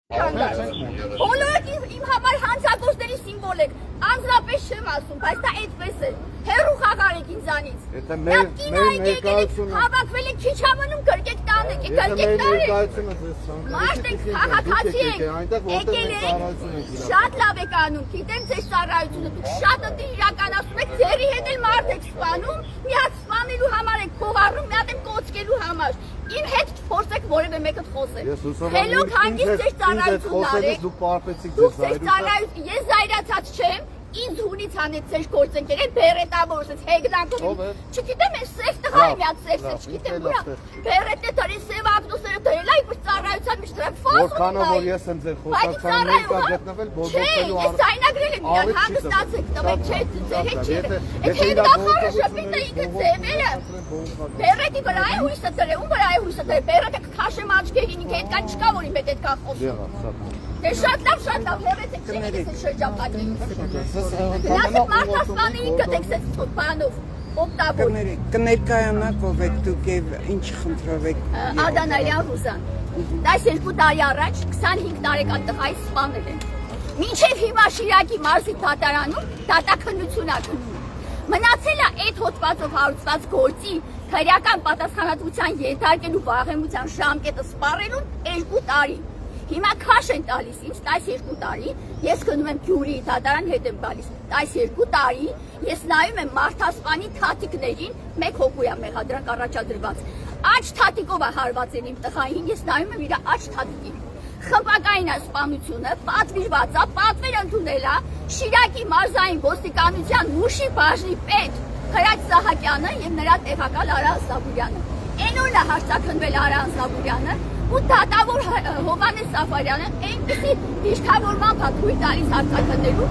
Բոլորը իմ համար հանցագործների սիմվոլ եք, անձնապես չեմ ասում, բայց դա այդպես է, հեռու խաղար եք ինձանից։ Հավաքվել եք քիչ ամնում կրկեք տանեք, կրկեք տարեք։ Մարդ եք, քաղաքացի եք, եկել եք, շատ լավ եք անում, գիտեմ ձեր ծառայությունը, դուք շատ ընտին իրականացնում եք, ձերի հետ էլ մարդ եք սպանում, մի հատ սպանելու համար եք փողառնում, մի հատ եմ կոծկելու համար։ Իմ հետ փորձեք որևէ մեկը խոսել։ Խելոք հանգիստ ձեր ծառայությունն արեք։ Դուք ձեր ծառայություն, ես զայրացած չեմ, ինձ հունից հանեց ձեր գործընկերեն բերետավոր, հեգնանքով։ Չգիտեմ, ես սև տղա եմ, մի հատ սև, չգիտեմ ուրա։ Բերետը դրի սև ակնոսերը դրել այ որ ծառայության մեջ դրանք ֆոս։ Որքանով որ ես եմ ձեր խոսակցության մեջ գտնվել, բողոքելու ես զայնագրել եմ, միան հանգստացեք, տվեք չէ, ձեր հետ չի։ Եթե հեգնանքորը շփիթը ինքը ձևերը։ Բերետի վրա է հույսը դրել, ում վրա է հույսը դրել, բերետը քաշեմ աչքերին, ինքը այդքան չկա, որ իմ հետ այդքան խոսում։ Դե շատ լավ, հերեցեք չեք շրջապատին։ Գնացեք մարդասպաներին կտեք սեծ բանով, օգտավոր։ Կներկայանաք ով եք դուք և ինչ խնդրով եք։ Ադանալյան Ռուզան, 12 տարի առաջ 25 տարեկան տղայի սպանել են։ Մինչև հիմա Շիրակի մարզի դատարանում դատաքննություն ա քննում։ Մնացել է այդ հոդվածով հարուցված գործի քրեական պատասխանատվության ենթարկելու վաղեմության ժամկետը սպառելուն 2 տարի։ Հիմա քաշ են տալիս ինձ 12 տարի, ես գնում եմ Գյումրիի դատարան հետ եմ գալիս 12 տարի, ես նայում եմ մարդասպանի թաթիկներին, մեկ հոգու է մեղադրանք առաջադրված, աջ թաթիկով է հարվածել իմ տղային, ես նայում եմ իր աջ թաթիկին, խմբակային է սպանությունը, պատվիրված է, պատվեր ընդունել է, Շիրակի մարզային ոստիկանության Մուշի բաժնի պետ Հրաչ Սահակյանը և նրա տեղակալ Արա Ազնավուրյանը, էնորն է հարձակնվել Արա Ազնավուրյանը, ու դատավոր Հովհաննես Սաֆարյանը այնպիսի դիրքավորման թույլ տալիս հարձակվելու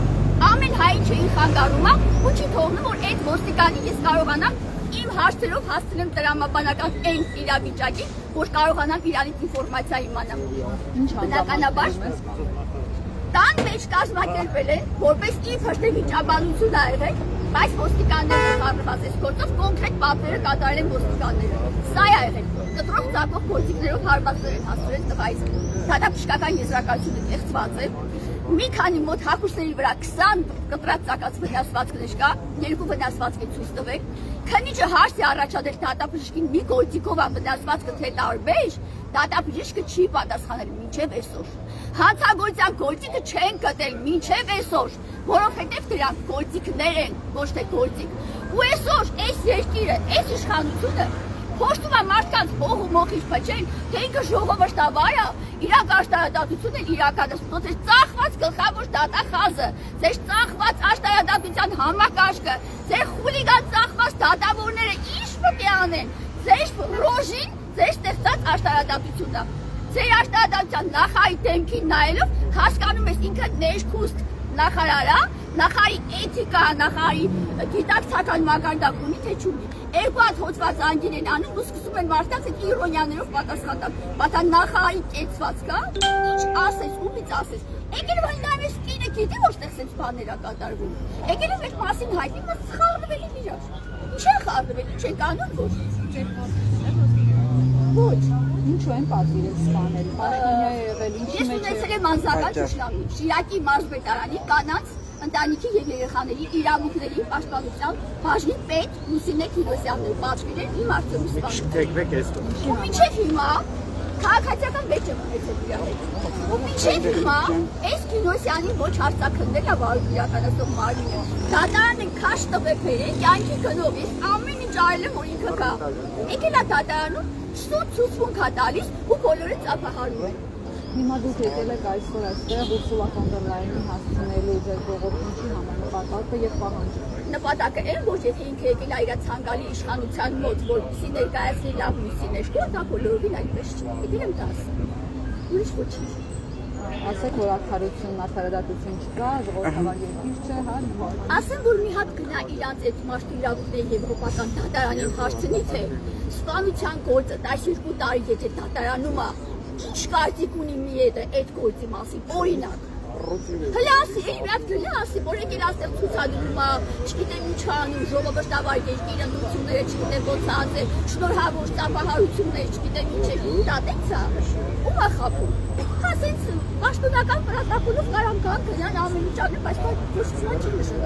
ամեն հայի չէին խանգարում ու չի թողնում որ այդ ոստիկանի ես կարողանամ իմ հարցերով հասցնեմ տրամաբանական այն իրավիճակին որ կարողանամ իրանից ինֆորմացիա իմանամ բնականաբար տան մեջ կազմակերպել են որպես իբր թե վիճաբանություն ա եղել բայց ոստիկանները խառնված այս գործով կոնկրետ պատվերը կատարել են ոստիկանները սա է եղել կտրող ծակող գործիքներով հարվածներ են հասցրել տղայից դատապշկական եզրակացությունը կեղծված է մի քանի մոտ հագուստների վրա 20 կտրած ծակած վնասվածքներ կա, 2 վնասվածք է ցույց տվեք։ Քննիչը հարց է առաջադրել դատապժշկին մի գործիքով վնասվածքը թե տարբեր, դատապժիշկը չի պատասխանել մինչև այսօր։ Հանցագործության գործիքը չեն գտել մինչև այսօր, որովհետև դրանք գործիքներ են, ոչ թե գործիք։ Ու այսօր այս երկիրը, այս իշխանությունը Փոշտում է մարդկանց հող ու մոխիչ փչեն, թե ինքը ժողովրդավար է, իրակ աշտարադատություն են իրականացնում, ձեր ծախված գլխավոր դատախազը, ձեր ծախված աշտարադատության համակարգը, ձեր խուլիգան ծախված դատավորները ինչ պետք է անեն, ձեր ռոժին, ձեր ստեղծած աշտարադատությունն է։ Ձեր աշտարադատության նախարարի դեմքին նայելով հասկանում ես ինքը ներքուստ նախարար է, նախարարի էթիկա, նախարարի գիտակցական մակարդակ ունի թե չունի։ Երկու հատ հոդված անգին են անում ու սկսում են մարդկանց այդ իրոնյաներով պատասխան տալ։ Բայց նախարարի կեցված կա, ինչ ասես, ումից ասես։ Եկել որ նայես կինը գիտի որ ստեղծեց բաներ ա կատարվում։ Եկել է այդ մասին հայտնի, բայց խառնվել են իրար։ Ինչ են խառնվել, ինչ են կանոն ոչ։ Ոչ, ինչու են պատվիրել սպանել, պաշտոնյա է եղել, ինչի մեջ է։ Ես ունեցել եմ անձնական ճշնամի, Շիրակի մարզպետարանի կանանց ընտանիքի և երեխաների իրավունքների պաշտպանության բաժնի պետ Լուսինե Քիրոսյանն պատվիրել իմ արդյունքի սպանել։ Չթեքվեք այս տոնից։ Ու մինչև հիմա քաղաքացիական մեջ եմ ունեցել իր հետ։ Ու մինչև հիմա այս Քիրոսյանին ոչ հարցաքննել է վարույթ իրականացնող մարմինը։ Դատարանը քաշ տվեք վերել, կյանքի գնով ես ամեն ինչ արել եմ որ ինքը կա։ Եկել է դատարանում շուտ ցուցմունք ա տալիս ու բոլորը ծափահարում են։ Հիմա դուք եկել եք այսօր այստեղ Ուրսուլա ֆոն դեր Լայենին հասցնելու ձեր բողոքությունի համանպատակը եւ պահանջը։ Նպատակը է, որ եթե ինքը եկել է իր ցանկալի իշխանության մոտ, որպեսզի ներկայացնի լավ լույսի ներքո, դա բոլորովին այդպես չի։ Եկել եմ դա ասել։ Ուրիշ ոչինչ։ Ասեք, որ արդարություն, արդարադատություն չկա, ժողովրդավար երկիր չէ, հա։ Ասեմ, որ մի հատ գնա իրանց այդ մարդու իրավունքների եվրոպական դատարանին հարցնի, թե սպանության գործը 12 տարի եթե դատարանում է, ինչ կարծիք ունի մի այդ գործի մասին, օրինակ։ Հլը ասի, մի հատ գլը ասի, որ եկել աստեղ ցուցադրում է, չգիտեմ ինչ անում, ժողովրդավար երկիր ընդունությունները, չգիտեմ ոնց ասել, շնորհավոր ծափահարություններ, չգիտեմ ինչ է, դա տենց է։ Ում է խաբում։ Հա սենց Պաշտոնական պրոտոկոլով կարամ գան գնան ամեն ինչ անել, բայց ոչ չի նշանակում։